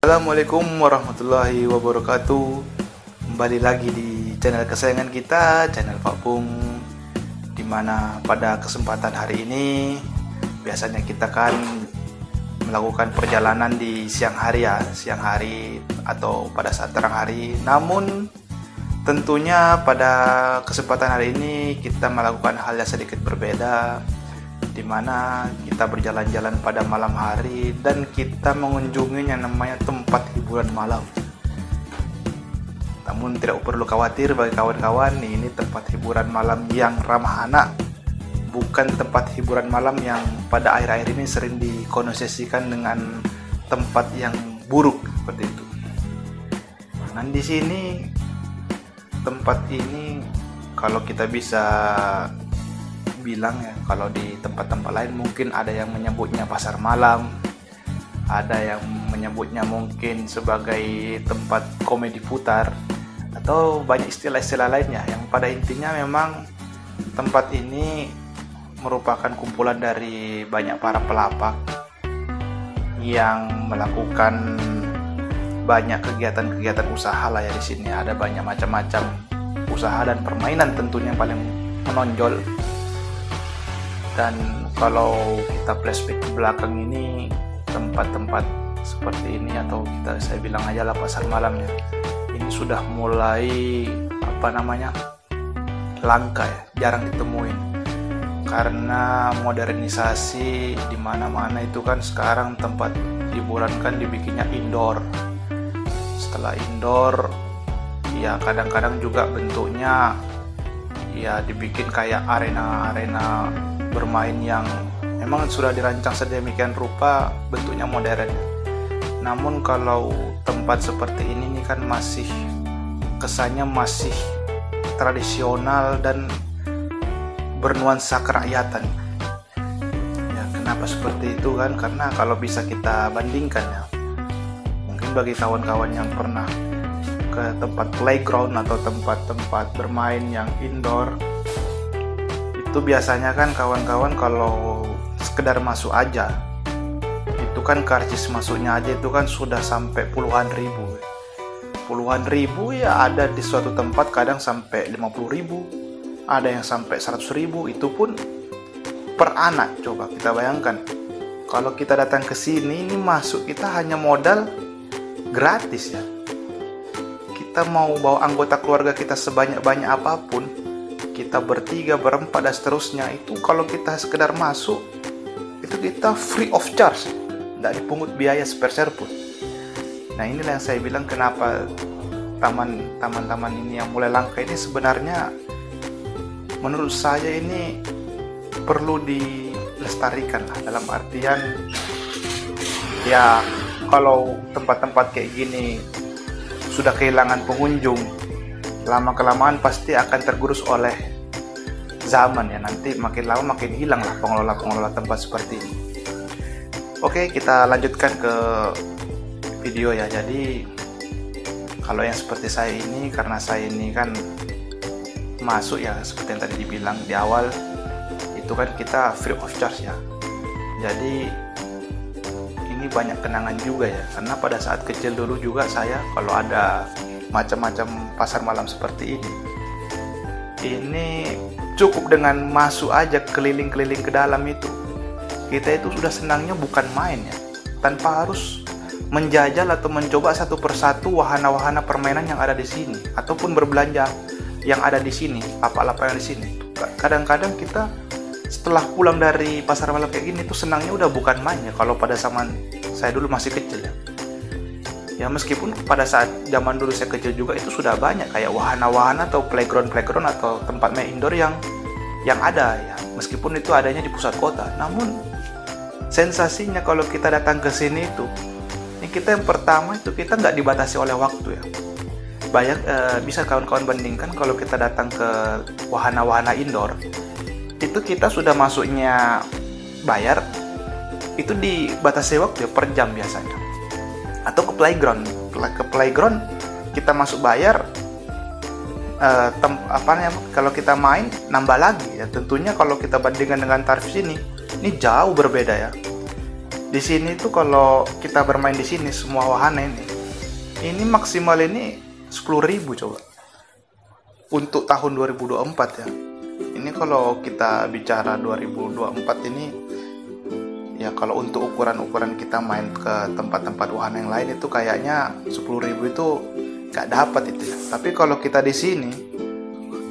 Assalamualaikum warahmatullahi wabarakatuh. Kembali lagi di channel kesayangan kita, channel Pak Pung. Dimana pada kesempatan hari ini biasanya kita kan melakukan perjalanan di siang hari atau pada saat terang hari. Namun tentunya pada kesempatan hari ini kita melakukan hal yang sedikit berbeda, di mana kita berjalan-jalan pada malam hari dan kita mengunjungi yang namanya tempat hiburan malam. Namun tidak perlu khawatir bagi kawan-kawan, ini tempat hiburan malam yang ramah anak, bukan tempat hiburan malam yang pada akhir-akhir ini sering dikonosesikan dengan tempat yang buruk seperti itu. Nah, di sini tempat ini kalau kita bisa bilang ya, kalau di tempat-tempat lain mungkin ada yang menyebutnya pasar malam, ada yang menyebutnya mungkin sebagai tempat komedi putar, atau banyak istilah-istilah lainnya yang pada intinya memang tempat ini merupakan kumpulan dari banyak para pelapak yang melakukan banyak kegiatan-kegiatan usaha lah ya. Di sini ada banyak macam-macam usaha dan permainan tentunya yang paling menonjol. Dan kalau kita flashback ke belakang ini, tempat-tempat seperti ini atau saya bilang aja lah pasar malamnya, ini sudah mulai langka ya, jarang ditemuin karena modernisasi di mana-mana itu kan sekarang tempat hiburan kan dibikinnya indoor. Setelah indoor ya kadang-kadang juga bentuknya ya dibikin kayak arena-arena bermain yang memang sudah dirancang sedemikian rupa, bentuknya modern. Namun kalau tempat seperti ini kan masih kesannya masih tradisional dan bernuansa kerakyatan. Ya, kenapa seperti itu kan? Karena kalau bisa kita bandingkan ya, mungkin bagi kawan-kawan yang pernah ke tempat playground atau tempat-tempat bermain yang indoor, itu biasanya kan kawan-kawan kalau sekedar masuk aja itu kan karcis masuknya aja itu kan sudah sampai puluhan ribu ya, ada di suatu tempat kadang sampai 50.000, ada yang sampai 100.000, itu pun per anak. Coba kita bayangkan kalau kita datang ke sini, ini masuk kita hanya modal gratis ya. Kita mau bawa anggota keluarga kita sebanyak-banyak apapun, kita bertiga, berempat dan seterusnya, itu kalau kita sekedar masuk itu kita free of charge, tidak dipungut biaya sepeser pun. Nah, inilah yang saya bilang kenapa taman-taman ini yang mulai langka ini sebenarnya menurut saya ini perlu dilestarikan lah, dalam artian ya kalau tempat-tempat kayak gini sudah kehilangan pengunjung, lama-kelamaan pasti akan tergerus oleh zaman ya. Nanti makin lama makin hilang lah pengelola tempat seperti ini. Oke, kita lanjutkan ke video ya. Jadi kalau yang seperti saya ini, karena saya ini kan masuk ya seperti yang tadi dibilang di awal, itu kan kita free of charge ya. Jadi ini banyak kenangan juga ya, karena pada saat kecil dulu juga saya kalau ada macam-macam pasar malam seperti ini cukup dengan masuk aja keliling-keliling ke dalam itu, kita itu sudah senangnya bukan main ya, tanpa harus menjajal atau mencoba satu persatu wahana-wahana permainan yang ada di sini ataupun berbelanja yang ada di sini, apa-apa yang di sini. Kadang-kadang kita setelah pulang dari pasar malam kayak gini tuh senangnya udah bukan main ya, kalau pada zaman saya dulu masih kecil ya. Ya meskipun pada saat zaman dulu saya kecil juga itu sudah banyak kayak wahana-wahana atau playground atau tempat main indoor yang ada ya, meskipun itu adanya di pusat kota. Namun sensasinya kalau kita datang ke sini itu, ini kita yang pertama itu kita nggak dibatasi oleh waktu ya. Bisa kawan-kawan bandingkan kalau kita datang ke wahana-wahana indoor, itu kita sudah masuknya bayar, itu dibatasi waktu ya, per jam biasanya. Atau ke playground kita masuk bayar, kalau kita main nambah lagi ya. Tentunya kalau kita bandingkan dengan tarif sini, ini jauh berbeda ya. Di sini tuh kalau kita bermain di sini semua wahana ini maksimal ini 10.000 coba. Untuk tahun 2024 ya. Ini kalau kita bicara 2024 ini ya, kalau untuk ukuran-ukuran kita main ke tempat-tempat wahana yang lain itu kayaknya 10.000 itu gak dapat itu ya. Tapi kalau kita di sini,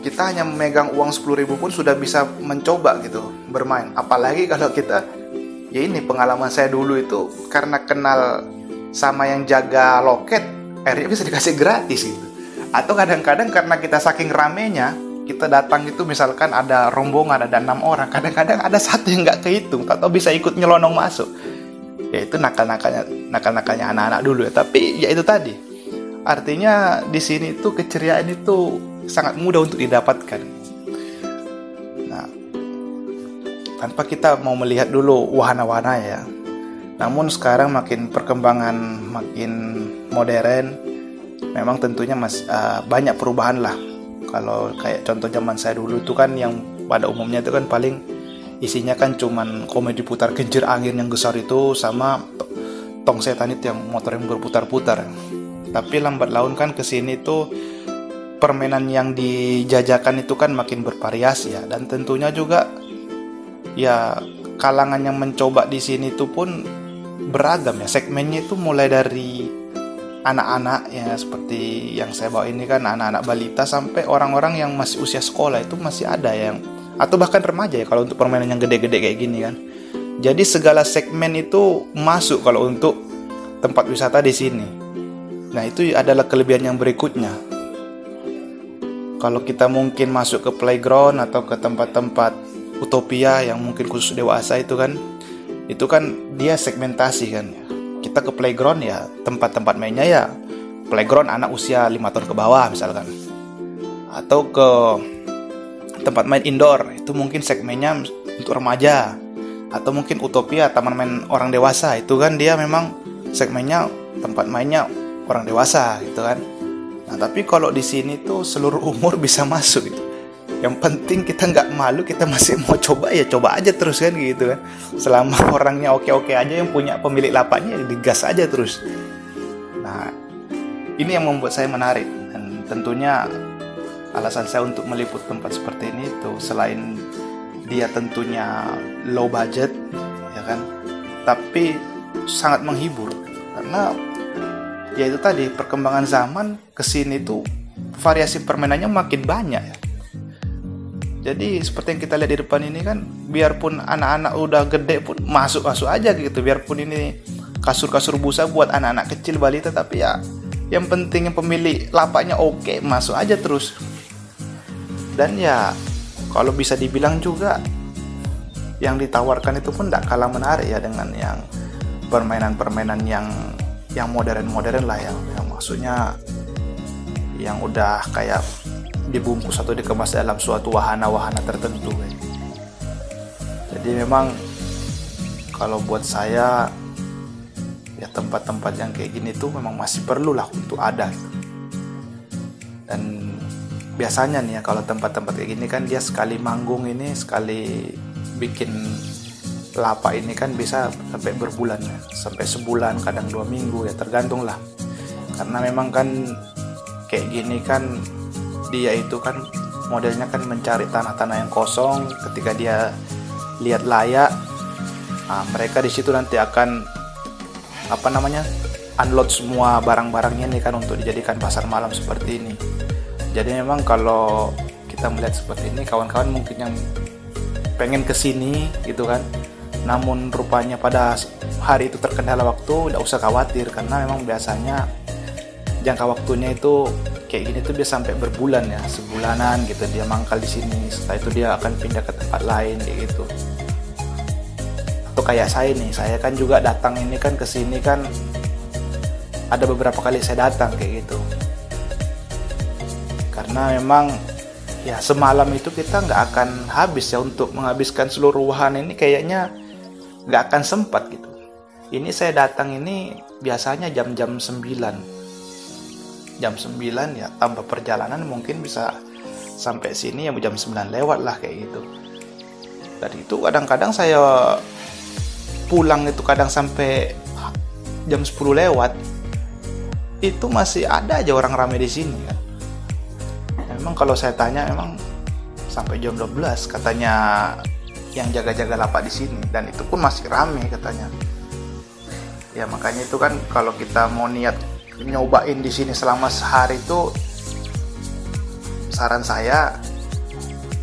kita hanya memegang uang 10.000 pun sudah bisa mencoba gitu bermain. Apalagi kalau kita, ya ini pengalaman saya dulu itu, karena kenal sama yang jaga loket, akhirnya bisa dikasih gratis gitu. Atau kadang-kadang karena kita saking ramenya, kita datang itu misalkan ada rombongan, ada 6 orang, kadang-kadang ada satu yang nggak kehitung atau bisa ikut nyelonong masuk. Ya itu nakal-nakalnya anak-anak dulu ya. Tapi ya itu tadi, artinya di sini tuh keceriaan itu sangat mudah untuk didapatkan. Nah, tanpa kita mau melihat dulu wahana-wahana ya. Namun sekarang makin perkembangan makin modern, memang tentunya banyak perubahan lah. Kalau kayak contoh zaman saya dulu itu kan yang pada umumnya itu kan paling isinya kan cuman komedi putar kincir angin yang besar itu sama tong setan itu yang motor yang berputar-putar. Tapi lambat laun kan kesini tuh permainan yang dijajakan itu kan makin bervariasi ya, dan tentunya juga ya kalangan yang mencoba di sini tuh pun beragam ya. Segmennya itu mulai dari anak-anak ya seperti yang saya bawa ini kan, anak-anak balita sampai orang-orang yang masih usia sekolah itu masih ada yang, atau bahkan remaja ya kalau untuk permainan yang gede-gede kayak gini kan. Jadi segala segmen itu masuk kalau untuk tempat wisata di sini. Nah itu adalah kelebihan yang berikutnya. Kalau kita mungkin masuk ke playground atau ke tempat-tempat utopia yang mungkin khusus dewasa itu kan dia segmentasi kan. Kita ke playground ya tempat-tempat mainnya ya playground anak usia 5 tahun ke bawah misalkan, atau ke tempat main indoor itu mungkin segmennya untuk remaja, atau mungkin utopia taman main orang dewasa itu kan dia memang segmennya tempat mainnya orang dewasa gitu kan. Nah tapi kalau di sini tuh seluruh umur bisa masuk gitu. Yang penting kita nggak malu, kita masih mau coba ya coba aja terus kan gitu kan. Selama orangnya oke-oke aja, yang punya pemilik lapaknya digas aja terus. Nah ini yang membuat saya menarik, dan tentunya alasan saya untuk meliput tempat seperti ini itu selain dia tentunya low budget ya kan, tapi sangat menghibur karena ya itu tadi perkembangan zaman kesini tuh variasi permainannya makin banyak ya. Jadi seperti yang kita lihat di depan ini kan, biarpun anak-anak udah gede pun masuk aja gitu. Biarpun ini kasur-kasur busa buat anak-anak kecil balita, tapi ya yang penting yang pemilik lapaknya oke, masuk aja terus. Dan ya kalau bisa dibilang juga yang ditawarkan itu pun tidak kalah menarik ya dengan yang permainan-permainan yang modern-modern lah, yang maksudnya yang udah kayak dibungkus atau dikemas dalam suatu wahana-wahana tertentu. Jadi memang kalau buat saya ya tempat-tempat yang kayak gini tuh memang masih perlu lah untuk ada gitu. Dan biasanya nih ya kalau tempat-tempat kayak gini kan dia sekali manggung ini, sekali bikin lapak ini kan bisa sampai berbulan ya, sampai sebulan, kadang 2 minggu ya, tergantung lah. Karena memang kan kayak gini kan dia itu kan modelnya kan mencari tanah-tanah yang kosong. Ketika dia lihat layak, mereka di situ nanti akan unload semua barang-barangnya nih kan untuk dijadikan pasar malam seperti ini. Jadi memang kalau kita melihat seperti ini, kawan-kawan mungkin yang pengen kesini gitu kan, namun rupanya pada hari itu terkendala waktu, tidak usah khawatir karena memang biasanya jangka waktunya itu kayak gini tuh dia sampai berbulan ya, sebulanan gitu dia mangkal di sini. Setelah itu dia akan pindah ke tempat lain kayak gitu. Atau kayak saya nih, saya kan juga datang ini kan ke sini kan ada beberapa kali saya datang kayak gitu. Karena memang ya semalam itu kita nggak akan habis ya untuk menghabiskan seluruh wahana ini, kayaknya nggak akan sempat gitu. Ini saya datang ini biasanya jam-jam 9. Jam 9 ya, tambah perjalanan mungkin bisa sampai sini ya jam 9 lewat lah kayak gitu. Dan itu kadang-kadang saya pulang itu kadang sampai jam 10 lewat, itu masih ada aja orang ramai di sini kan. Memang kalau saya tanya memang sampai jam 12 katanya yang jaga-jaga lapak di sini, dan itu pun masih ramai katanya. Ya makanya itu kan kalau kita mau niat nyobain di sini selama sehari itu, saran saya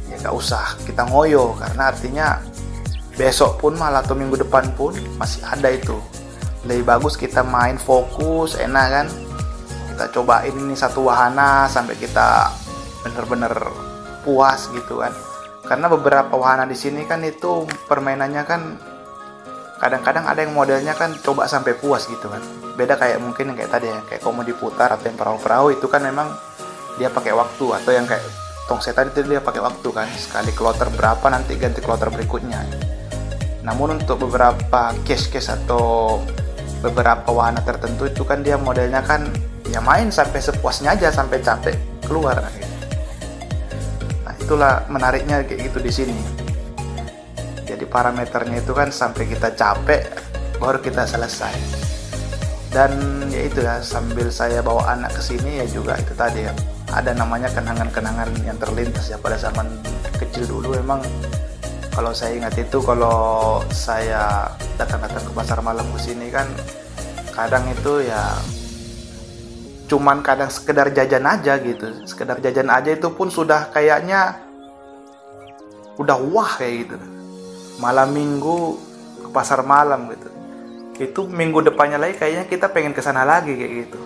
ya nggak usah kita ngoyo, karena artinya besok pun malah atau minggu depan pun masih ada itu. Lebih bagus kita main fokus, enak kan, kita cobain ini satu wahana sampai kita bener-bener puas gitu kan. Karena beberapa wahana di sini kan itu permainannya kan kadang-kadang ada yang modelnya kan coba sampai puas gitu kan. Beda kayak mungkin yang kayak tadi ya, kayak komedi putar atau yang perahu-perahu itu kan memang dia pakai waktu, atau yang kayak tong setan itu dia pakai waktu kan, sekali kloter berapa nanti ganti kloter berikutnya. Namun untuk beberapa case-case atau beberapa wahana tertentu itu kan dia modelnya kan ya main sampai sepuasnya aja, sampai capek keluar gitu. Nah itulah menariknya kayak gitu di sini. Jadi parameternya itu kan sampai kita capek baru kita selesai. Dan ya itu ya, sambil saya bawa anak ke sini ya juga itu tadi ya, ada namanya kenangan-kenangan yang terlintas ya pada zaman kecil dulu. Emang kalau saya ingat itu, kalau saya datang-datang ke pasar malam ke sini kan kadang itu ya cuman kadang sekedar jajan aja gitu. Sekedar jajan aja itu pun sudah kayaknya udah wah kayak gitu. Malam minggu ke pasar malam gitu, itu minggu depannya lagi kayaknya kita pengen kesana lagi kayak gitu.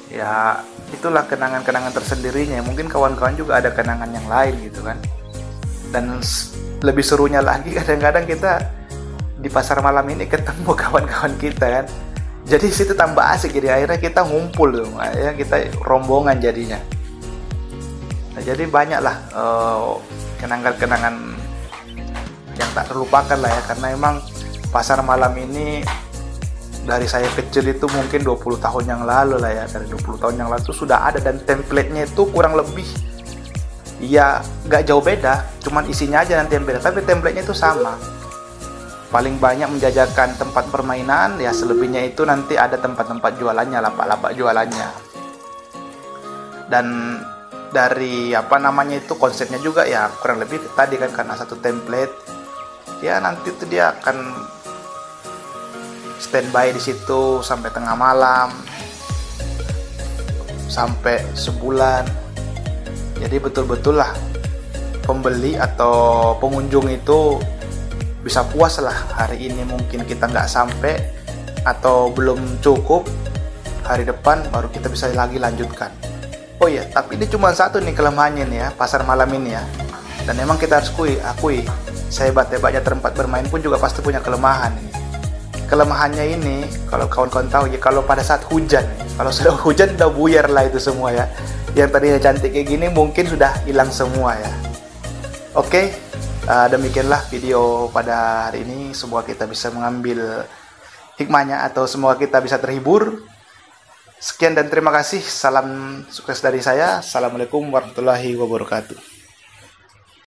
Ya itulah kenangan-kenangan tersendirinya. Mungkin kawan-kawan juga ada kenangan yang lain gitu kan. Dan lebih serunya lagi kadang-kadang kita di pasar malam ini ketemu kawan-kawan kita kan. Jadi situ tambah asik, jadi akhirnya kita ngumpul tuh, ya kita rombongan jadinya. Nah, jadi banyaklah kenangan-kenangan yang tak terlupakan lah ya, karena emang pasar malam ini dari saya kecil itu mungkin 20 tahun yang lalu lah ya, dari 20 tahun yang lalu itu sudah ada, dan template-nya itu kurang lebih ya gak jauh beda, cuman isinya aja nanti yang beda, tapi template-nya itu sama. Paling banyak menjajakan tempat permainan, ya selebihnya itu nanti ada tempat-tempat jualannya, lapak-lapak jualannya. Dan dari apa namanya itu konsepnya juga ya kurang lebih tadi kan, karena satu template ya nanti tuh dia akan standby di situ sampai tengah malam, sampai sebulan. Jadi betul-betul lah pembeli atau pengunjung itu bisa puas lah. Hari ini mungkin kita nggak sampai atau belum cukup, hari depan baru kita bisa lagi lanjutkan. Oh iya, tapi ini cuma satu nih kelemahannya nih ya, pasar malam ini ya. Dan memang kita harus akui, sehebat-hebatnya tempat bermain pun juga pasti punya kelemahan ini. Kelemahannya ini, kalau kawan-kawan tahu ya, kalau pada saat hujan, kalau sudah hujan udah buyar lah itu semua ya. Yang tadinya cantik kayak gini mungkin sudah hilang semua ya. Oke, demikianlah video pada hari ini. Semoga kita bisa mengambil hikmahnya atau semoga kita bisa terhibur. Sekian dan terima kasih. Salam sukses dari saya. Assalamualaikum warahmatullahi wabarakatuh.